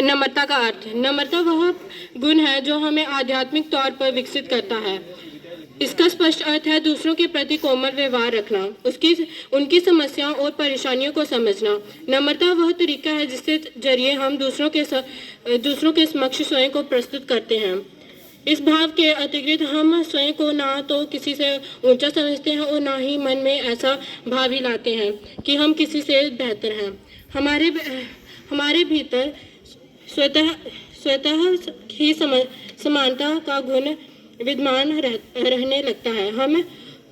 नम्रता का अर्थ। नम्रता वह गुण है जो हमें आध्यात्मिक तौर पर विकसित करता है। इसका स्पष्ट अर्थ है दूसरों के प्रति कोमल व्यवहार रखना, उनकी समस्याओं और परेशानियों को समझना। नम्रता वह तरीका है जिसके जरिए हम दूसरों के समक्ष स्वयं को प्रस्तुत करते हैं। इस भाव के अतिरिक्त हम स्वयं को ना तो किसी से ऊंचा समझते हैं और ना ही मन में ऐसा भाव ही लाते हैं कि हम किसी से बेहतर हैं। हमारे भीतर स्वतः स्वतः ही समानता का गुण विद्यमान रहने लगता है। हम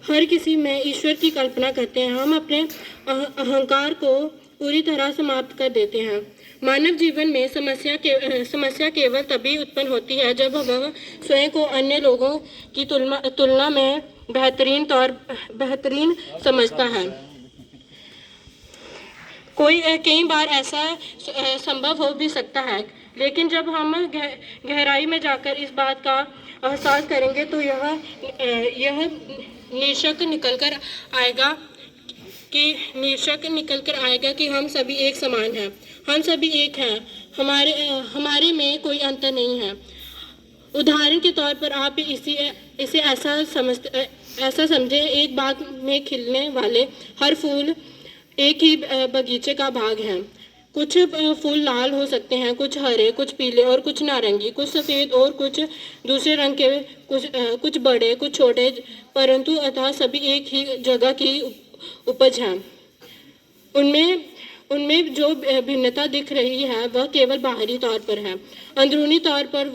हर किसी में ईश्वर की कल्पना करते हैं। हम अपने अहंकार को पूरी तरह समाप्त कर देते हैं। मानव जीवन में समस्या केवल तभी उत्पन्न होती है जब वह स्वयं को अन्य लोगों की तुलना में बेहतरीन समझता है। कई बार ऐसा संभव हो भी सकता है, लेकिन जब हम गहराई में जाकर इस बात का एहसास करेंगे तो यह निश्चय निकल कर आएगा कि हम सभी एक समान हैं। हम सभी एक हैं। हमारे में कोई अंतर नहीं है। उदाहरण के तौर पर आप इसे ऐसा समझें, एक बाग में खिलने वाले हर फूल एक ही बगीचे का भाग है। कुछ फूल लाल हो सकते हैं, कुछ हरे, कुछ पीले और कुछ नारंगी, कुछ सफ़ेद और कुछ दूसरे रंग के, कुछ बड़े, कुछ छोटे, परंतु अतः सभी एक ही जगह की उपज हैं। उनमें जो भिन्नता दिख रही है वह केवल बाहरी तौर पर है। अंदरूनी तौर पर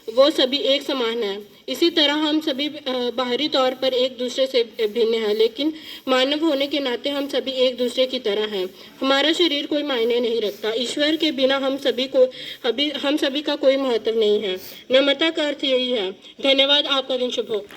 वो सभी एक समान है। इसी तरह हम सभी बाहरी तौर पर एक दूसरे से भिन्न हैं, लेकिन मानव होने के नाते हम सभी एक दूसरे की तरह हैं। हमारा शरीर कोई मायने नहीं रखता। ईश्वर के बिना हम सभी का कोई महत्व नहीं है। नम्रता का अर्थ यही है। धन्यवाद। आपका दिन शुभ हो।